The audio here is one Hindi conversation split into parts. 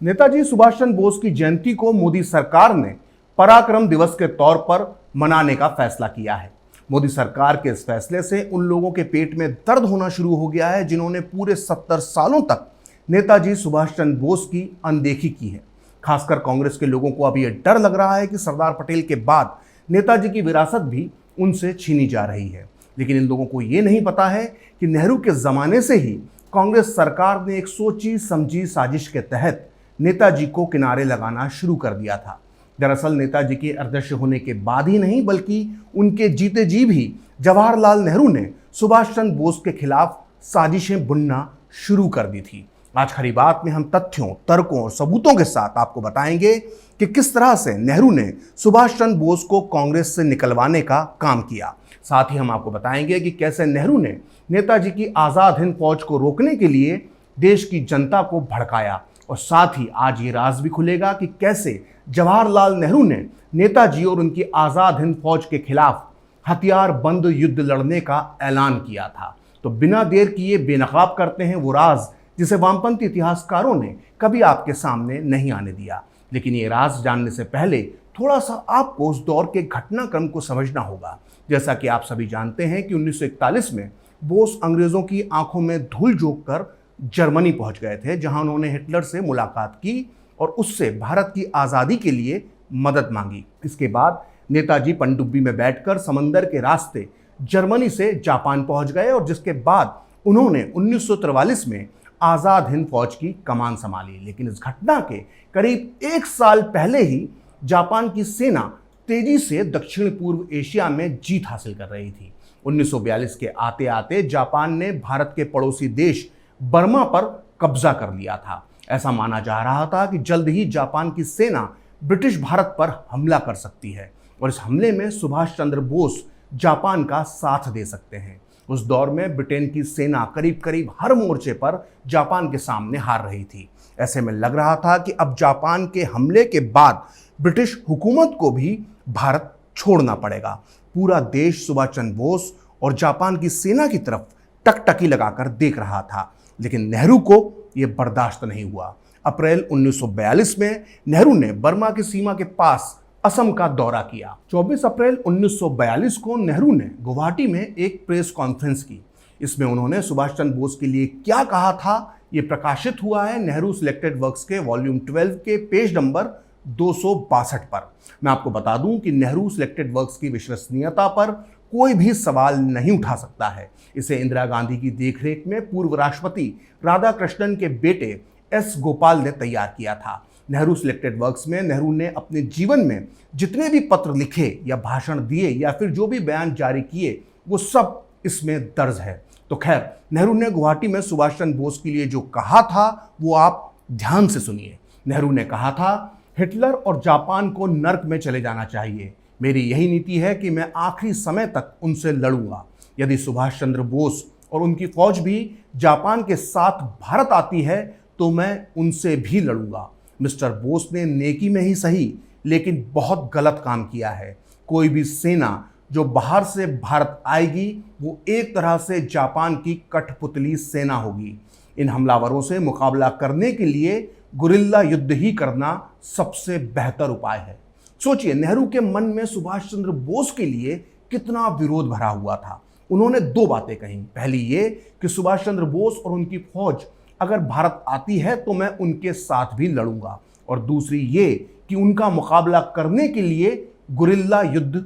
नेताजी सुभाष चंद्र बोस की जयंती को मोदी सरकार ने पराक्रम दिवस के तौर पर मनाने का फैसला किया है। मोदी सरकार के इस फैसले से उन लोगों के पेट में दर्द होना शुरू हो गया है जिन्होंने पूरे 70 सालों तक नेताजी सुभाष चंद्र बोस की अनदेखी की है। खासकर कांग्रेस के लोगों को अब यह डर लग रहा है कि सरदार पटेल के बाद नेताजी की विरासत भी उनसे छीनी जा रही है। लेकिन इन लोगों को ये नहीं पता है कि नेहरू के ज़माने से ही कांग्रेस सरकार ने एक सोची समझी साजिश के तहत नेताजी को किनारे लगाना शुरू कर दिया था। दरअसल नेताजी के अदृश्य होने के बाद ही नहीं बल्कि उनके जीते जी भी जवाहरलाल नेहरू ने सुभाष चंद्र बोस के खिलाफ साजिशें बुनना शुरू कर दी थी। आज खरी बात में हम तथ्यों, तर्कों और सबूतों के साथ आपको बताएंगे कि किस तरह से नेहरू ने सुभाष चंद्र बोस को कांग्रेस से निकलवाने का काम किया। साथ ही हम आपको बताएंगे कि कैसे नेहरू ने नेताजी की आज़ाद हिंद फौज को रोकने के लिए देश की जनता को भड़काया। और साथ ही आज ये राज भी खुलेगा कि कैसे जवाहरलाल नेहरू ने नेताजी और उनकी आज़ाद हिंद फौज के खिलाफ हथियार बंद युद्ध लड़ने का ऐलान किया था। तो बिना देर किए बेनकाब करते हैं वो राज जिसे वामपंथी इतिहासकारों ने कभी आपके सामने नहीं आने दिया। लेकिन ये राज जानने से पहले थोड़ा सा आपको उस दौर के घटनाक्रम को समझना होगा। जैसा कि आप सभी जानते हैं कि 1941 में बोस अंग्रेजों की आंखों में धूल झोंक कर जर्मनी पहुंच गए थे, जहां उन्होंने हिटलर से मुलाकात की और उससे भारत की आज़ादी के लिए मदद मांगी। इसके बाद नेताजी पनडुब्बी में बैठकर समंदर के रास्ते जर्मनी से जापान पहुंच गए और जिसके बाद उन्होंने 1943 में आज़ाद हिंद फौज की कमान संभाली। लेकिन इस घटना के करीब 1 साल पहले ही जापान की सेना तेजी से दक्षिण पूर्व एशिया में जीत हासिल कर रही थी। 1942 के आते आते जापान ने भारत के पड़ोसी देश बर्मा पर कब्जा कर लिया था। ऐसा माना जा रहा था कि जल्द ही जापान की सेना ब्रिटिश भारत पर हमला कर सकती है और इस हमले में सुभाष चंद्र बोस जापान का साथ दे सकते हैं। उस दौर में ब्रिटेन की सेना करीब करीब हर मोर्चे पर जापान के सामने हार रही थी। ऐसे में लग रहा था कि अब जापान के हमले के बाद ब्रिटिश हुकूमत को भी भारत छोड़ना पड़ेगा। पूरा देश सुभाष चंद्र बोस और जापान की सेना की तरफ टकटकी लगाकर देख रहा था। लेकिन नेहरू को यह बर्दाश्त नहीं हुआ। अप्रैल 1942 में नेहरू ने बर्मा की सीमा के पास असम का दौरा किया। 24 अप्रैल 1942 को नेहरू ने गुवाहाटी में एक प्रेस कॉन्फ्रेंस की। इसमें उन्होंने सुभाष चंद्र बोस के लिए क्या कहा था ये प्रकाशित हुआ है नेहरू सिलेक्टेड वर्क्स के वॉल्यूम 12 के पेज नंबर 262 पर। मैं आपको बता दूं कि नेहरू सिलेक्टेड वर्क्स की विश्वसनीयता पर कोई भी सवाल नहीं उठा सकता है। इसे इंदिरा गांधी की देखरेख में पूर्व राष्ट्रपति राधाकृष्णन के बेटे एस गोपाल ने तैयार किया था। नेहरू सिलेक्टेड वर्क्स में नेहरू ने अपने जीवन में जितने भी पत्र लिखे या भाषण दिए या फिर जो भी बयान जारी किए वो सब इसमें दर्ज है। तो खैर, नेहरू ने गुवाहाटी में सुभाष चंद्र बोस के लिए जो कहा था वो आप ध्यान से सुनिए। नेहरू ने कहा था, हिटलर और जापान को नर्क में चले जाना चाहिए। मेरी यही नीति है कि मैं आखिरी समय तक उनसे लड़ूंगा। यदि सुभाष चंद्र बोस और उनकी फौज भी जापान के साथ भारत आती है तो मैं उनसे भी लड़ूंगा। मिस्टर बोस ने नेकी में ही सही लेकिन बहुत गलत काम किया है। कोई भी सेना जो बाहर से भारत आएगी वो एक तरह से जापान की कठपुतली सेना होगी। इन हमलावरों से मुकाबला करने के लिए गुरिल्ला युद्ध ही करना सबसे बेहतर उपाय है। सोचिए, नेहरू के मन में सुभाष चंद्र बोस के लिए कितना विरोध भरा हुआ था। उन्होंने 2 बातें कही। पहली ये कि सुभाष चंद्र बोस और उनकी फौज अगर भारत आती है तो मैं उनके साथ भी लड़ूंगा, और दूसरी ये कि उनका मुकाबला करने के लिए गुरिल्ला युद्ध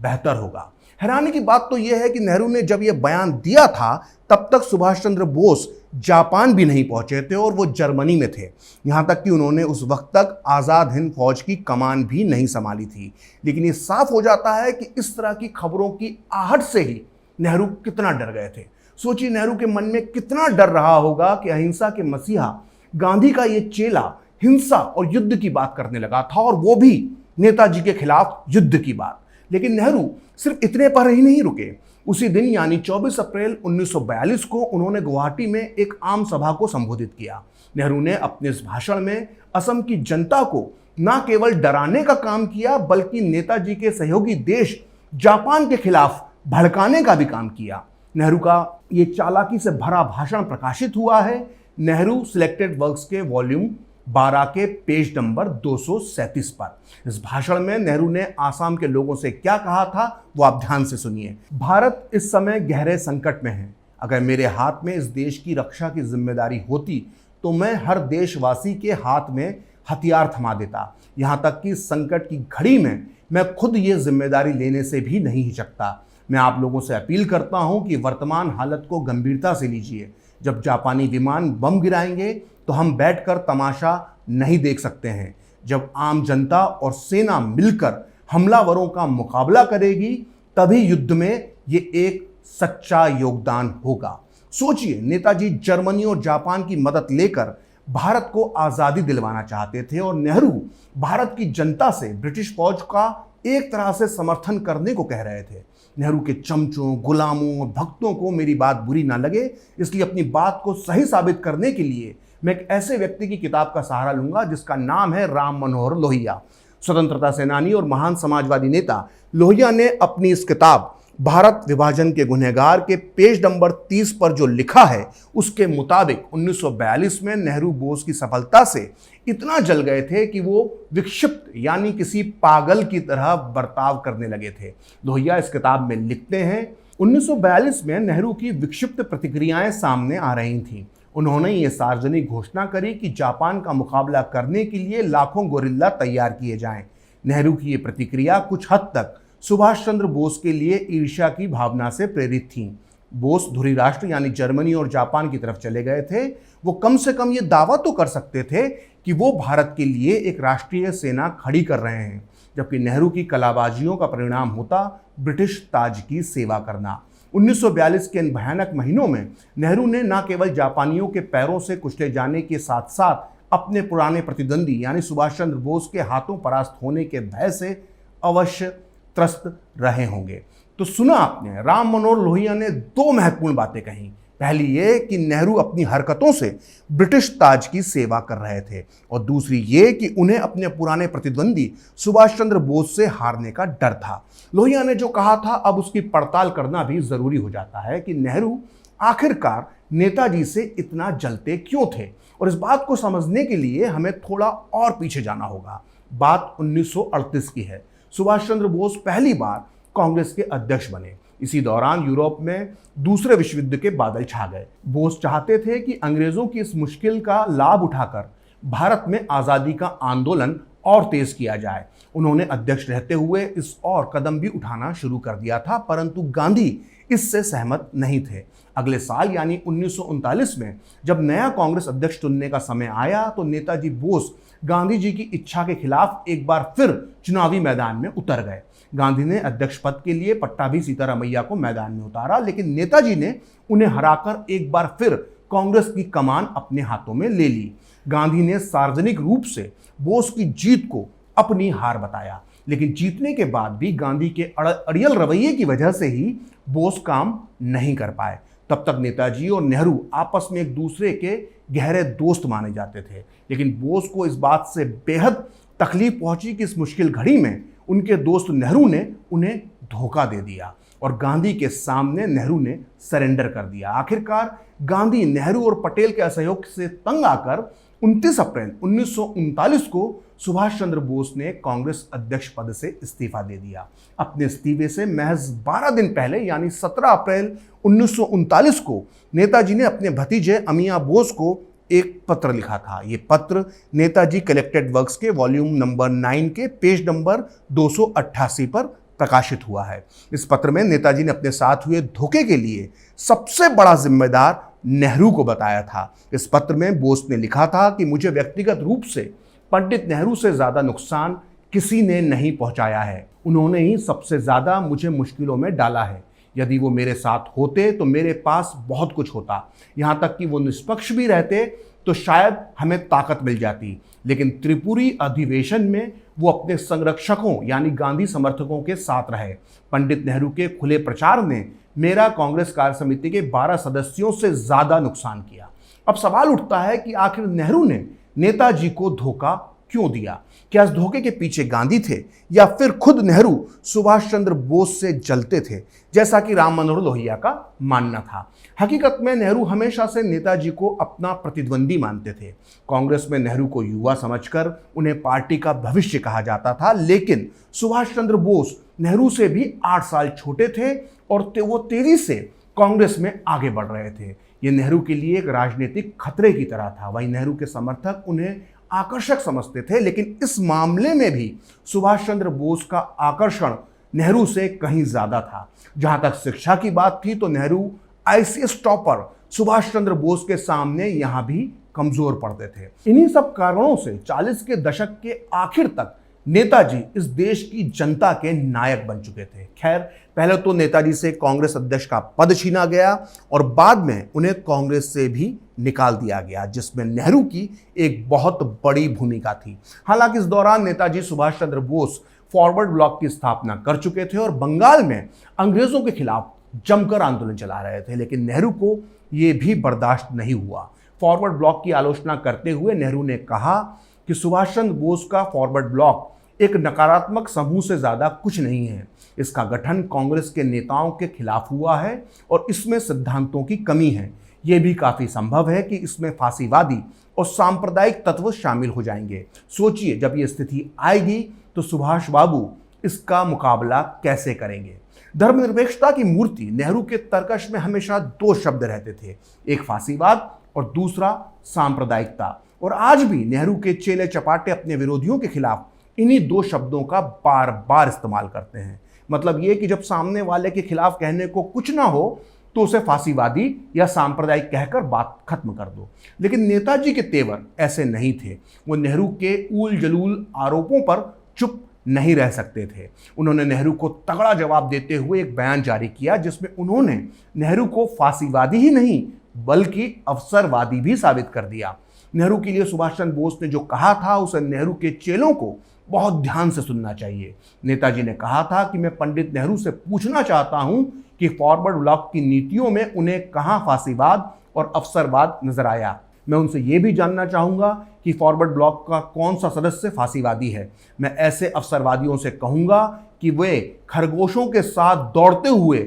बेहतर होगा। हैरानी की बात तो यह है कि नेहरू ने जब यह बयान दिया था तब तक सुभाष चंद्र बोस जापान भी नहीं पहुंचे थे और वो जर्मनी में थे। यहाँ तक कि उन्होंने उस वक्त तक आज़ाद हिंद फौज की कमान भी नहीं संभाली थी। लेकिन ये साफ हो जाता है कि इस तरह की खबरों की आहट से ही नेहरू कितना डर गए थे। सोचिए, नेहरू के मन में कितना डर रहा होगा कि अहिंसा के मसीहा गांधी का ये चेला हिंसा और युद्ध की बात करने लगा था, और वो भी नेताजी के खिलाफ युद्ध की बात। लेकिन नेहरू सिर्फ इतने पर ही नहीं रुके। उसी दिन यानी 24 अप्रैल 1942 को उन्होंने गुवाहाटी में एक आम सभा को संबोधित किया। नेहरू ने अपने इस भाषण में असम की जनता को न केवल डराने का काम किया बल्कि नेताजी के सहयोगी देश जापान के खिलाफ भड़काने का भी काम किया। नेहरू का ये चालाकी से भरा भाषण प्रकाशित हुआ है नेहरू सिलेक्टेड वर्क्स के वॉल्यूम 12 के पेज नंबर 237 पर। इस भाषण में नेहरू ने आसाम के लोगों से क्या कहा था वो आप ध्यान से सुनिए। भारत इस समय गहरे संकट में है। अगर मेरे हाथ में इस देश की रक्षा की जिम्मेदारी होती तो मैं हर देशवासी के हाथ में हथियार थमा देता। यहां तक कि संकट की घड़ी में मैं खुद ये जिम्मेदारी लेने से भी नहीं हिचकता। मैं आप लोगों से अपील करता हूं कि वर्तमान हालत को गंभीरता से लीजिए। जब जापानी विमान बम गिराएंगे तो हम बैठकर तमाशा नहीं देख सकते हैं। जब आम जनता और सेना मिलकर हमलावरों का मुकाबला करेगी तभी युद्ध में ये एक सच्चा योगदान होगा। सोचिए, नेताजी जर्मनी और जापान की मदद लेकर भारत को आजादी दिलवाना चाहते थे और नेहरू भारत की जनता से ब्रिटिश फौज का एक तरह से समर्थन करने को कह रहे थे। नेहरू के चमचों, गुलामों और भक्तों को मेरी बात बुरी ना लगे, इसलिए अपनी बात को सही साबित करने के लिए मैं एक ऐसे व्यक्ति की किताब का सहारा लूंगा जिसका नाम है राम मनोहर लोहिया। स्वतंत्रता सेनानी और महान समाजवादी नेता लोहिया ने अपनी इस किताब भारत विभाजन के गुनहगार के पेज नंबर 30 पर जो लिखा है उसके मुताबिक 1942 में नेहरू बोस की सफलता से इतना जल गए थे कि वो विक्षिप्त यानी किसी पागल की तरह बर्ताव करने लगे थे। लोहिया इस किताब में लिखते हैं, 1942 में नेहरू की विक्षिप्त प्रतिक्रियाएं सामने आ रही थीं। उन्होंने ये सार्वजनिक घोषणा करी कि जापान का मुकाबला करने के लिए लाखों गोरिल्ला तैयार किए जाएं। नेहरू की ये प्रतिक्रिया कुछ हद तक सुभाष चंद्र बोस के लिए ईर्ष्या की भावना से प्रेरित थी। बोस धुरी राष्ट्र यानी जर्मनी और जापान की तरफ चले गए थे। वो कम से कम ये दावा तो कर सकते थे कि वो भारत के लिए एक राष्ट्रीय सेना खड़ी कर रहे हैं, जबकि नेहरू की कलाबाजियों का परिणाम होता ब्रिटिश ताज की सेवा करना। 1942 के इन भयानक महीनों में नेहरू ने न केवल जापानियों के पैरों से कुचले जाने के साथ साथ अपने पुराने प्रतिद्वंदी यानी सुभाष चंद्र बोस के हाथों परास्त होने के भय से अवश्य त्रस्त रहे होंगे। तो सुना आपने, राम मनोहर लोहिया ने दो महत्वपूर्ण बातें कही। पहली ये कि नेहरू अपनी हरकतों से ब्रिटिश ताज की सेवा कर रहे थे और दूसरी ये कि उन्हें अपने पुराने प्रतिद्वंदी सुभाष चंद्र बोस से हारने का डर था। लोहिया ने जो कहा था अब उसकी पड़ताल करना भी जरूरी हो जाता है कि नेहरू आखिरकार नेताजी से इतना जलते क्यों थे, और इस बात को समझने के लिए हमें थोड़ा और पीछे जाना होगा। बात 1938 की है। सुभाष चंद्र बोस पहली बार कांग्रेस के अध्यक्ष बने। इसी दौरान यूरोप में दूसरे विश्व युद्ध के बादल छा गए। बोस चाहते थे कि अंग्रेजों की इस मुश्किल का लाभ उठाकर भारत में आज़ादी का आंदोलन और तेज किया जाए। उन्होंने अध्यक्ष रहते हुए इस और कदम भी उठाना शुरू कर दिया था, परंतु गांधी इससे सहमत नहीं थे। अगले साल यानी 1939 में जब नया कांग्रेस अध्यक्ष चुनने का समय आया तो नेताजी बोस गांधी जी की इच्छा के खिलाफ एक बार फिर चुनावी मैदान में उतर गए। गांधी ने अध्यक्ष पद के लिए पट्टाभी सीतारामैया को मैदान में उतारा, लेकिन नेताजी ने उन्हें हराकर एक बार फिर कांग्रेस की कमान अपने हाथों में ले ली। गांधी ने सार्वजनिक रूप से बोस की जीत को अपनी हार बताया, लेकिन जीतने के बाद भी गांधी के अड़ियल रवैये की वजह से ही बोस काम नहीं कर पाए। तब तक नेताजी और नेहरू आपस में एक दूसरे के गहरे दोस्त माने जाते थे, लेकिन बोस को इस बात से बेहद तकलीफ पहुंची कि इस मुश्किल घड़ी में उनके दोस्त नेहरू ने उन्हें धोखा दे दिया और गांधी के सामने नेहरू ने सरेंडर कर दिया। आखिरकार गांधी, नेहरू और पटेल के असहयोग से तंग आकर 29 अप्रैल 1939 को सुभाष चंद्र बोस ने कांग्रेस अध्यक्ष पद से इस्तीफा दे दिया। अपने इस्तीफे से महज 12 दिन पहले यानी 17 अप्रैल 1939 को नेताजी ने अपने भतीजे अमिया बोस को एक पत्र लिखा था। ये पत्र नेताजी कलेक्टेड वर्क्स के वॉल्यूम नंबर 9 के पेज नंबर 288 पर प्रकाशित हुआ है। इस पत्र में नेताजी ने अपने साथ हुए धोखे के लिए सबसे बड़ा जिम्मेदार नेहरू को बताया था। इस पत्र में बोस ने लिखा था कि मुझे व्यक्तिगत रूप से पंडित नेहरू से ज्यादा नुकसान किसी ने नहीं पहुंचाया है। उन्होंने ही सबसे ज्यादा मुझे मुश्किलों में डाला है। यदि वो मेरे साथ होते तो मेरे पास बहुत कुछ होता। यहाँ तक कि वो निष्पक्ष भी रहते तो शायद हमें ताकत मिल जाती, लेकिन त्रिपुरी अधिवेशन में वो अपने संरक्षकों यानी गांधी समर्थकों के साथ रहे। पंडित नेहरू के खुले प्रचार ने मेरा कांग्रेस कार्य समिति के 12 सदस्यों से ज्यादा नुकसान किया। अब सवाल उठता है कि आखिर नेहरू ने नेताजी को धोखा क्यों दिया? क्या इस धोखे के पीछे गांधी थे या फिर खुद नेहरू सुभाष चंद्र बोस से जलते थे, जैसा कि राम मनोहर लोहिया का मानना था? हकीकत में नेहरू हमेशा से नेताजी को अपना प्रतिद्वंदी मानते थे। कांग्रेस में नेहरू को युवा समझकर उन्हें पार्टी का भविष्य कहा जाता था, लेकिन सुभाष चंद्र बोस नेहरू से भी 8 साल छोटे थे और वो तेजी से कांग्रेस में आगे बढ़ रहे थे। ये नेहरू के लिए एक राजनीतिक खतरे की तरह था। वहीं नेहरू के समर्थक उन्हें आकर्षक समझते थे, लेकिन इस मामले में भी सुभाष चंद्र बोस का आकर्षण नेहरू से कहीं ज्यादा था। जहां तक शिक्षा की बात थी तो नेहरू आईसीएस टॉपर सुभाष चंद्र बोस के सामने यहां भी कमजोर पड़ते थे। इन्हीं सब कारणों से 40 के दशक के आखिर तक नेताजी इस देश की जनता के नायक बन चुके थे। खैर, पहले तो नेताजी से कांग्रेस अध्यक्ष का पद छीना गया और बाद में उन्हें कांग्रेस से भी निकाल दिया गया, जिसमें नेहरू की एक बहुत बड़ी भूमिका थी। हालांकि इस दौरान नेताजी सुभाष चंद्र बोस फॉरवर्ड ब्लॉक की स्थापना कर चुके थे और बंगाल में अंग्रेजों के खिलाफ जमकर आंदोलन चला रहे थे, लेकिन नेहरू को यह भी बर्दाश्त नहीं हुआ। फॉरवर्ड ब्लॉक की आलोचना करते हुए नेहरू ने कहा कि सुभाष चंद्र बोस का फॉरवर्ड ब्लॉक एक नकारात्मक समूह से ज्यादा कुछ नहीं है। इसका गठन कांग्रेस के नेताओं के खिलाफ हुआ है और इसमें सिद्धांतों की कमी है। यह भी काफी संभव है कि इसमें फांसीवादी और सांप्रदायिक तत्व शामिल हो जाएंगे। सोचिए, जब यह स्थिति आएगी तो सुभाष बाबू इसका मुकाबला कैसे करेंगे? धर्मनिरपेक्षता की मूर्ति नेहरू के तर्कश में हमेशा 2 शब्द रहते थे, एक फांसीवाद और दूसरा सांप्रदायिकता। और आज भी नेहरू के चेले चपाटे अपने विरोधियों के खिलाफ इन्हीं 2 शब्दों का बार बार इस्तेमाल करते हैं। मतलब ये कि जब सामने वाले के खिलाफ कहने को कुछ ना हो तो उसे फांसीवादी या सांप्रदायिक कहकर बात खत्म कर दो। लेकिन नेताजी के तेवर ऐसे नहीं थे। वो नेहरू के ऊल जलूल आरोपों पर चुप नहीं रह सकते थे। उन्होंने नेहरू को तगड़ा जवाब देते हुए एक बयान जारी किया, जिसमें उन्होंने नेहरू को फांसीवादी ही नहीं बल्कि अवसरवादी भी साबित कर दिया। नेहरू के लिए सुभाष चंद्र बोस ने जो कहा था उसे नेहरू के चेलों को बहुत ध्यान से सुनना चाहिए। नेताजी ने कहा था कि मैं पंडित नेहरू से पूछना चाहता हूं कि फॉरवर्ड ब्लॉक की नीतियों में उन्हें कहां फांसीवाद और अवसरवाद नजर आया। मैं उनसे यह भी जानना चाहूंगा कि फॉरवर्ड ब्लॉक का कौन सा सदस्य फांसीवादी है। मैं ऐसे अवसरवादियों से कहूंगा कि वे खरगोशों के साथ दौड़ते हुए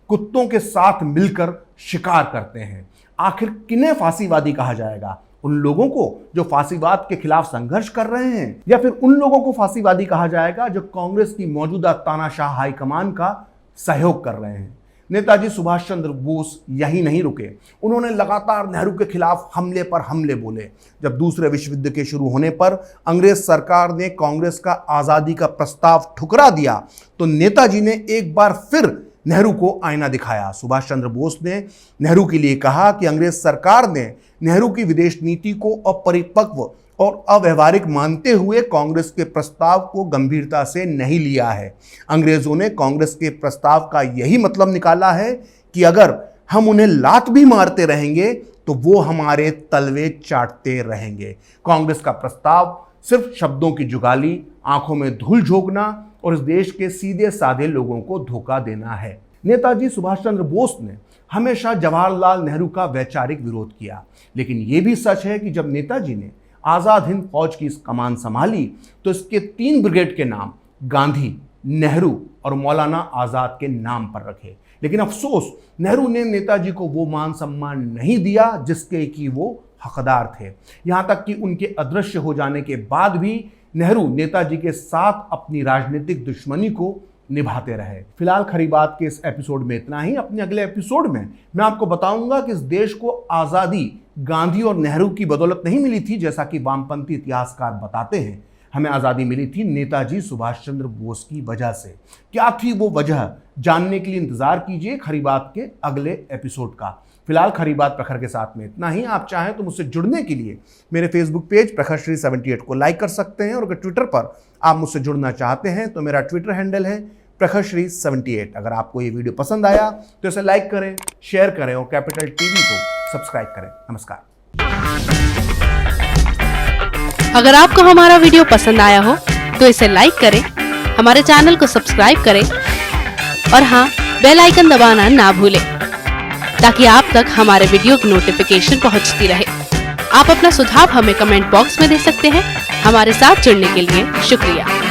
कुत्तों के साथ मिलकर शिकार करते हैं। आखिर किन्हें फांसीवादी कहा जाएगा? उन लोगों को जो फांसीवाद के खिलाफ संघर्ष कर रहे हैं, या फिर उन लोगों को फांसीवादी कहा जाएगा जो कांग्रेस की मौजूदा तानाशाह हाईकमान का सहयोग कर रहे हैं? नेताजी सुभाष चंद्र बोस यही नहीं रुके। उन्होंने लगातार नेहरू के खिलाफ हमले पर हमले बोले। जब दूसरे विश्व युद्ध के शुरू होने पर अंग्रेज सरकार ने कांग्रेस का आजादी का प्रस्ताव ठुकरा दिया तो नेताजी ने एक बार फिर नेहरू को आईना दिखाया। सुभाष चंद्र बोस ने नेहरू के लिए कहा कि अंग्रेज सरकार ने नेहरू की विदेश नीति को अपरिपक्व और अव्यवहारिक मानते हुए कांग्रेस के प्रस्ताव को गंभीरता से नहीं लिया है। अंग्रेजों ने कांग्रेस के प्रस्ताव का यही मतलब निकाला है कि अगर हम उन्हें लात भी मारते रहेंगे तो वो हमारे तलवे चाटते रहेंगे। कांग्रेस का प्रस्ताव सिर्फ शब्दों की जुगाली, आंखों में धूल झोंकना और इस देश के सीधे साधे लोगों को धोखा देना है। नेताजी सुभाष चंद्र बोस ने हमेशा जवाहरलाल नेहरू का वैचारिक विरोध किया, लेकिन यह भी सच है कि जब नेताजी ने आजाद हिंद फौज की कमान संभाली तो इसके 3 ब्रिगेड के नाम गांधी, नेहरू और मौलाना आजाद के नाम पर रखे। लेकिन अफसोस, नेहरू ने नेताजी को वो मान सम्मान नहीं दिया जिसके कि वो हकदार थे। यहां तक कि उनके अदृश्य हो जाने के बाद भी नेहरू नेताजी के साथ अपनी राजनीतिक दुश्मनी को निभाते रहे। फिलहाल खरी बात के इस एपिसोड में इतना ही। अपने अगले एपिसोड में मैं आपको बताऊंगा कि इस देश को आजादी गांधी और नेहरू की बदौलत नहीं मिली थी, जैसा कि वामपंथी इतिहासकार बताते हैं। हमें आजादी मिली थी नेताजी सुभाष चंद्र बोस की वजह से। क्या थी वो वजह, जानने के लिए इंतजार कीजिए खरी बात के अगले एपिसोड का। फिलहाल खरी बात प्रखर के साथ में इतना ही। आप चाहें तो मुझसे जुड़ने के लिए मेरे फेसबुक पेज प्रखरश्री 78 को लाइक कर सकते हैं, और अगर ट्विटर पर आप मुझसे जुड़ना चाहते हैं तो मेरा ट्विटर हैंडल है प्रखरश्री 78। अगर आपको ये वीडियो पसंद आया तो इसे लाइक करें, शेयर करें और कैपिटल टीवी को सब्सक्राइब करें। नमस्कार। अगर आपको हमारा वीडियो पसंद आया हो तो इसे लाइक करें, हमारे चैनल को सब्सक्राइब करें और हाँ, बेल आइकन दबाना ना भूलें ताकि आप तक हमारे वीडियो की नोटिफिकेशन पहुंचती रहे। आप अपना सुझाव हमें कमेंट बॉक्स में दे सकते हैं। हमारे साथ जुड़ने के लिए शुक्रिया।